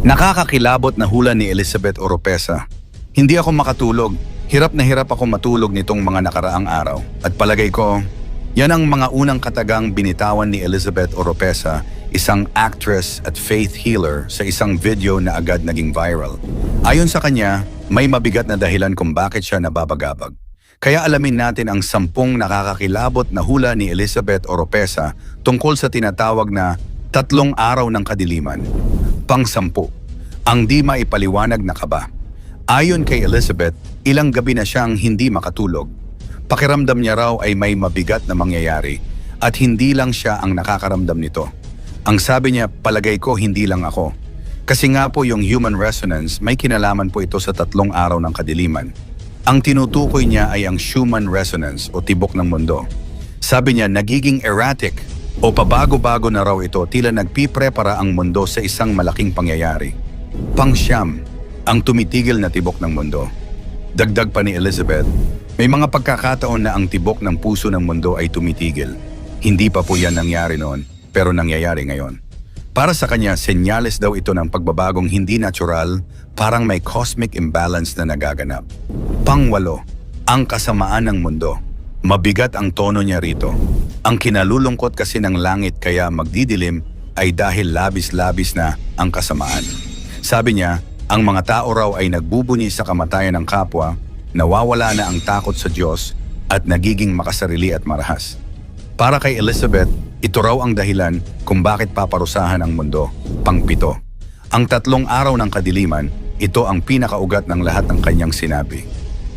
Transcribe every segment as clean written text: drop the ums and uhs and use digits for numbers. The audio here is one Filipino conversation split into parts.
Nakakakilabot na hula ni Elizabeth Oropesa. Hindi ako makatulog. Hirap na hirap ako matulog nitong mga nakaraang araw. At palagay ko, yan ang mga unang katagang binitawan ni Elizabeth Oropesa, isang actress at faith healer sa isang video na agad naging viral. Ayon sa kanya, may mabigat na dahilan kung bakit siya nababagabag. Kaya alamin natin ang 10 nakakakilabot na hula ni Elizabeth Oropesa tungkol sa tinatawag na 3 araw ng kadiliman. Pang-10, ang di maipaliwanag na kaba. Ayon kay Elizabeth, ilang gabi na siyang hindi makatulog. Pakiramdam niya raw ay may mabigat na mangyayari at hindi lang siya ang nakakaramdam nito. Ang sabi niya, palagay ko hindi lang ako. Kasi nga po yung human resonance, may kinalaman po ito sa 3 araw ng kadiliman. Ang tinutukoy niya ay ang Schumann resonance o tibok ng mundo. Sabi niya, nagiging erratic o pabago-bago na raw ito, tila nagpiprepara ang mundo sa isang malaking pangyayari. Pang-9, ang tumitigil na tibok ng mundo. Dagdag pa ni Elizabeth, may mga pagkakataon na ang tibok ng puso ng mundo ay tumitigil. Hindi pa po yan nangyari noon, pero nangyayari ngayon. Para sa kanya, senyales daw ito ng pagbabagong hindi natural, parang may cosmic imbalance na nagaganap. Pang-8, ang kasamaan ng mundo. Mabigat ang tono niya rito. Ang kinalulungkot kasi ng langit kaya magdidilim ay dahil labis-labis na ang kasamaan. Sabi niya, ang mga tao raw ay nagbubuni sa kamatayan ng kapwa, nawawala na ang takot sa Diyos at nagiging makasarili at marahas. Para kay Elizabeth, ito raw ang dahilan kung bakit paparusahan ang mundo. Pang-7, ang 3 araw ng kadiliman, ito ang pinakaugat ng lahat ng kanyang sinabi.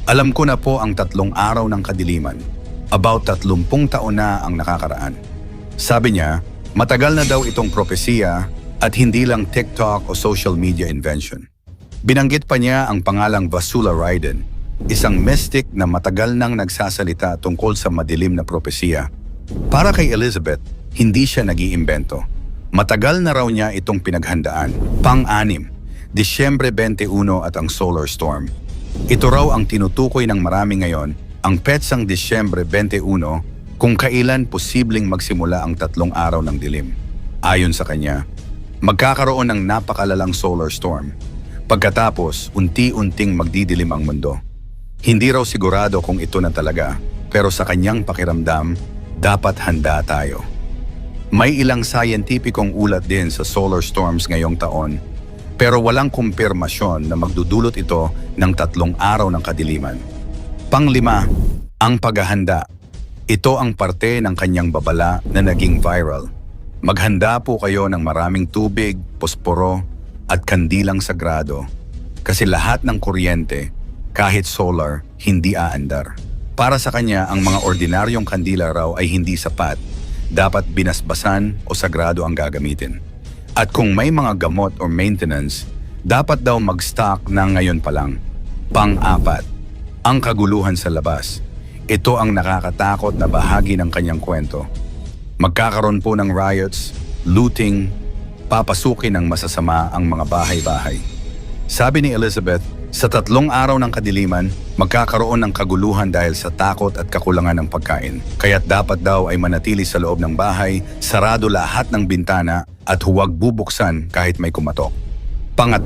Alam ko na po ang 3 araw ng kadiliman. About 30 taon na ang nakakaraan. Sabi niya, matagal na daw itong propesiya at hindi lang TikTok o social media invention. Binanggit pa niya ang pangalang Vasula Ryden, isang mystic na matagal nang nagsasalita tungkol sa madilim na propesiya. Para kay Elizabeth, hindi siya nag-iimbento. Matagal na raw niya itong pinaghandaan. Pang-6, Disyembre 21 at ang solar storm. Ito raw ang tinutukoy ng marami ngayon, ang petsang Disyembre 21 kung kailan posibleng magsimula ang 3 araw ng dilim. Ayon sa kanya, magkakaroon ng napakalalang solar storm. Pagkatapos, unti-unting magdidilim ang mundo. Hindi raw sigurado kung ito na talaga, pero sa kanyang pakiramdam, dapat handa tayo. May ilang scientificong ulat din sa solar storms ngayong taon, pero walang kumpirmasyon na magdudulot ito ng 3 araw ng kadiliman. Pang-5, ang paghahanda. Ito ang parte ng kanyang babala na naging viral. Maghanda po kayo ng maraming tubig, posporo, at kandilang sagrado. Kasi lahat ng kuryente, kahit solar, hindi aandar. Para sa kanya, ang mga ordinaryong kandila raw ay hindi sapat. Dapat binasbasan o sagrado ang gagamitin. At kung may mga gamot o maintenance, dapat daw mag-stock na ngayon pa lang. Pang-4, ang kaguluhan sa labas. Ito ang nakakatakot na bahagi ng kanyang kwento. Magkakaroon po ng riots, looting, papasukin ng masasama ang mga bahay-bahay. Sabi ni Elizabeth, sa 3 araw ng kadiliman, magkakaroon ng kaguluhan dahil sa takot at kakulangan ng pagkain. Kaya't dapat daw ay manatili sa loob ng bahay, sarado lahat ng bintana at huwag bubuksan kahit may kumatok. Pang-8,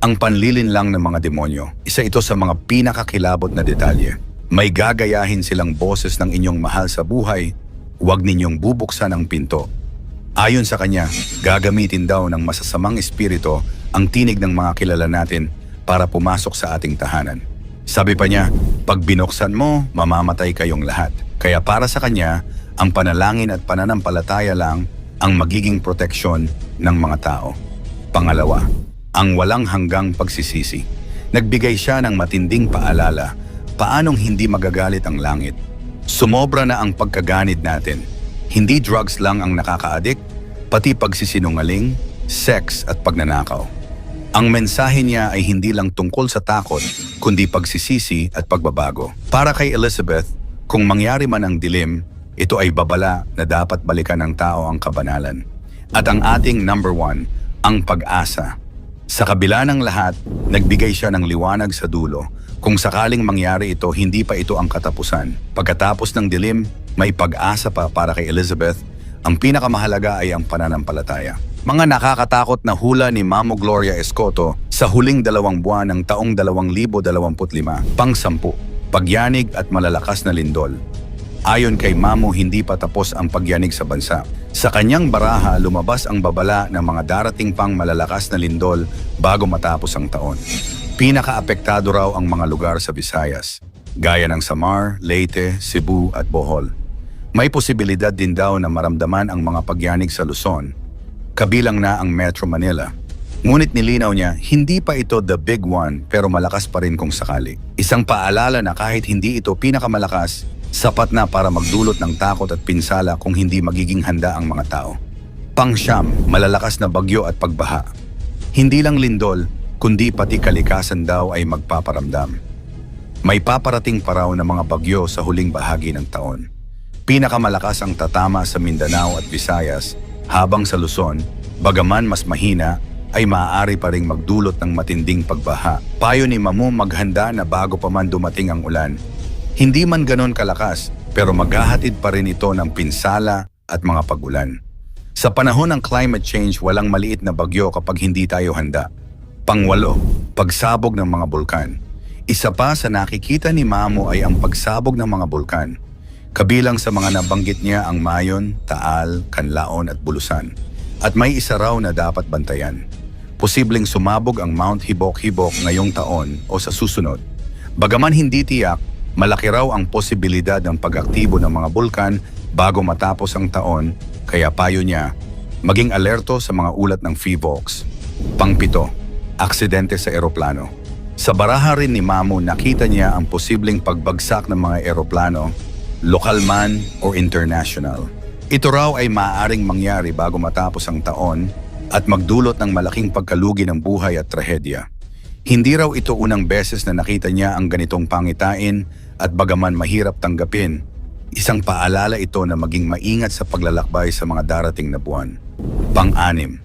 ang panlilinlang ng mga demonyo. Isa ito sa mga pinakakilabot na detalye. May gagayahin silang boses ng inyong mahal sa buhay, huwag ninyong bubuksan ang pinto. Ayon sa kanya, gagamitin daw ng masasamang espiritu ang tinig ng mga kilala natin para pumasok sa ating tahanan. Sabi pa niya, pag binuksan mo, mamamatay kayong lahat. Kaya para sa kanya, ang panalangin at pananampalataya lang ang magiging proteksyon ng mga tao. Pangalawa, ang walang hanggang pagsisisi. Nagbigay siya ng matinding paalala, paanong hindi magagalit ang langit. Sumobra na ang pagkaganid natin. Hindi drugs lang ang nakaka-addict, pati pagsisinungaling, sex at pagnanakaw. Ang mensahe niya ay hindi lang tungkol sa takot, kundi pagsisisi at pagbabago. Para kay Elizabeth, kung mangyari man ang dilim, ito ay babala na dapat balikan ng tao ang kabanalan. At ang ating number 1, ang pag-asa. Sa kabila ng lahat, nagbigay siya ng liwanag sa dulo. Kung sakaling mangyari ito, hindi pa ito ang katapusan. Pagkatapos ng dilim, may pag-asa pa para kay Elizabeth. Ang pinakamahalaga ay ang pananampalataya. Mga nakakatakot na hula ni Mamo Gloria Escoto sa huling 2 buwan ng taong 2025, pang-10, pagyanig at malalakas na lindol. Ayon kay Mamo, hindi pa tapos ang pagyanig sa bansa. Sa kanyang baraha, lumabas ang babala ng mga darating pang malalakas na lindol bago matapos ang taon. Pinakaapektado raw ang mga lugar sa Visayas, gaya ng Samar, Leyte, Cebu at Bohol. May posibilidad din daw na maramdaman ang mga pagyanig sa Luzon, kabilang na ang Metro Manila. Ngunit nilinaw niya, hindi pa ito the big one pero malakas pa rin kung sakali. Isang paalala na kahit hindi ito pinakamalakas, sapat na para magdulot ng takot at pinsala kung hindi magiging handa ang mga tao. Pang-siyam, malalakas na bagyo at pagbaha. Hindi lang lindol, kundi pati kalikasan daw ay magpaparamdam. May paparating pa raw na mga bagyo sa huling bahagi ng taon. Pinakamalakas ang tatama sa Mindanao at Visayas, habang sa Luzon, bagaman mas mahina, ay maaari pa ring magdulot ng matinding pagbaha. Payo ni Mamo, maghanda na bago pa man dumating ang ulan. Hindi man ganon kalakas, pero maghahatid pa rin ito ng pinsala at mga pag-ulan. Sa panahon ng climate change, walang maliit na bagyo kapag hindi tayo handa. Pang-8, pagsabog ng mga bulkan. Isa pa sa nakikita ni Mamo ay ang pagsabog ng mga bulkan. Kabilang sa mga nabanggit niya ang Mayon, Taal, Canlaon at Bulusan. At may isa raw na dapat bantayan. Posibleng sumabog ang Mount Hibok-Hibok ngayong taon o sa susunod. Bagaman hindi tiyak, malaki raw ang posibilidad ng pag-aktibo ng mga bulkan bago matapos ang taon, kaya payo niya, maging alerto sa mga ulat ng PHIVOLCS. Pang-7, aksidente sa eroplano. Sa baraha rin ni Mamo, nakita niya ang posibleng pagbagsak ng mga eroplano, lokal man o international. Ito raw ay maaaring mangyari bago matapos ang taon at magdulot ng malaking pagkalugi ng buhay at trahedya. Hindi raw ito unang beses na nakita niya ang ganitong pangitain at bagaman mahirap tanggapin, isang paalala ito na maging maingat sa paglalakbay sa mga darating na buwan. Pang-6,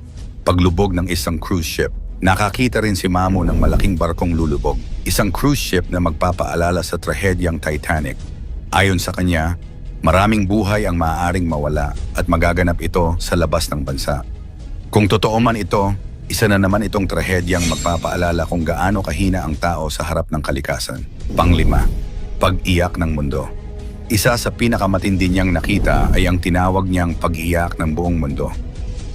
paglubog ng isang cruise ship. Nakakita rin si Mamo ng malaking barkong lulubog, isang cruise ship na magpapaalala sa trahedyang Titanic. Ayon sa kanya, maraming buhay ang maaaring mawala at magaganap ito sa labas ng bansa. Kung totoo man ito, isa na naman itong trahedyang magpapaalala kung gaano kahina ang tao sa harap ng kalikasan. Pang-5, pag-iyak ng mundo. Isa sa pinakamatindi niyang nakita ay ang tinawag niyang pag-iyak ng buong mundo.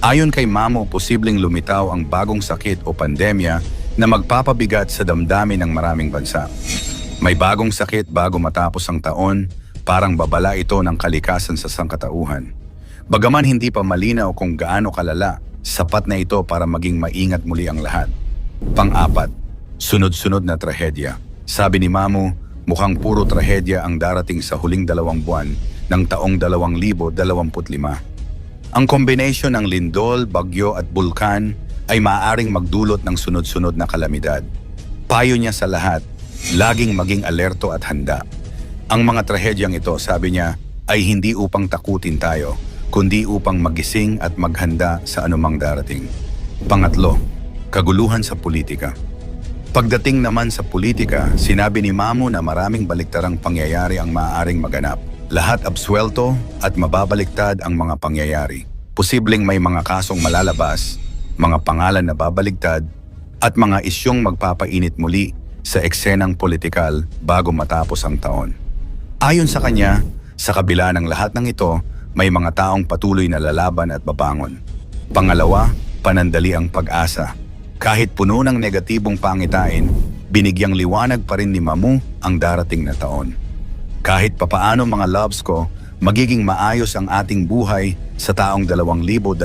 Ayon kay Mamo, posibleng lumitaw ang bagong sakit o pandemya na magpapabigat sa damdamin ng maraming bansa. May bagong sakit bago matapos ang taon, parang babala ito ng kalikasan sa sangkatauhan. Bagaman hindi pa malinaw kung gaano kalala, sapat na ito para maging maingat muli ang lahat. Pang-4, sunod-sunod na trahedya. Sabi ni Mamo, mukhang puro trahedya ang darating sa huling 2 buwan ng taong 2025. Ang kombinasyon ng lindol, bagyo at bulkan ay maaaring magdulot ng sunod-sunod na kalamidad. Payo niya sa lahat, laging maging alerto at handa. Ang mga trahedyang ito, sabi niya, ay hindi upang takutin tayo, kundi upang magising at maghanda sa anumang darating. Pang-8, kaguluhan sa politika. Pagdating naman sa politika, sinabi ni Mamo na maraming baliktarang pangyayari ang maaaring maganap. Lahat absuelto at mababaliktad ang mga pangyayari. Posibleng may mga kasong malalabas, mga pangalan na babaligtad, at mga isyong magpapainit muli sa eksenang politikal bago matapos ang taon. Ayon sa kanya, sa kabila ng lahat ng ito, may mga taong patuloy na lalaban at babangon. Pangalawa, panandali ang pag-asa. Kahit puno ng negatibong pangitain, binigyang liwanag pa rin ni Mamo ang darating na taon. Kahit papaano mga loves ko, magiging maayos ang ating buhay sa taong 2026.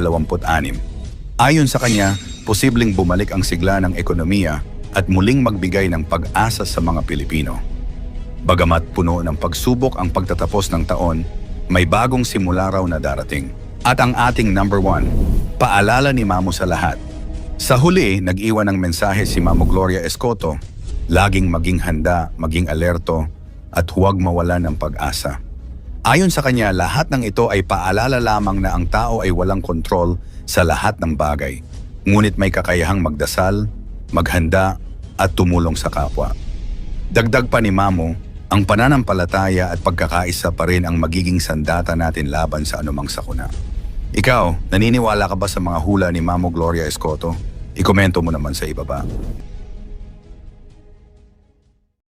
Ayon sa kanya, posibleng bumalik ang sigla ng ekonomiya at muling magbigay ng pag-asa sa mga Pilipino. Bagamat puno ng pagsubok ang pagtatapos ng taon, may bagong simula raw na darating. At ang ating number 1, paalala ni Mamo sa lahat. Sa huli, nag-iwan ng mensahe si Mamo Gloria Escoto, laging maging handa, maging alerto, at huwag mawalan ng pag-asa. Ayon sa kanya, lahat ng ito ay paalala lamang na ang tao ay walang kontrol sa lahat ng bagay. Ngunit may kakayahang magdasal, maghanda, at tumulong sa kapwa. Dagdag pa ni Mamo, ang pananampalataya at pagkakaisa pa rin ang magiging sandata natin laban sa anumang sakuna. Ikaw, naniniwala ka ba sa mga hula ni Mamo Gloria Escoto? Ikomento mo naman sa ibaba.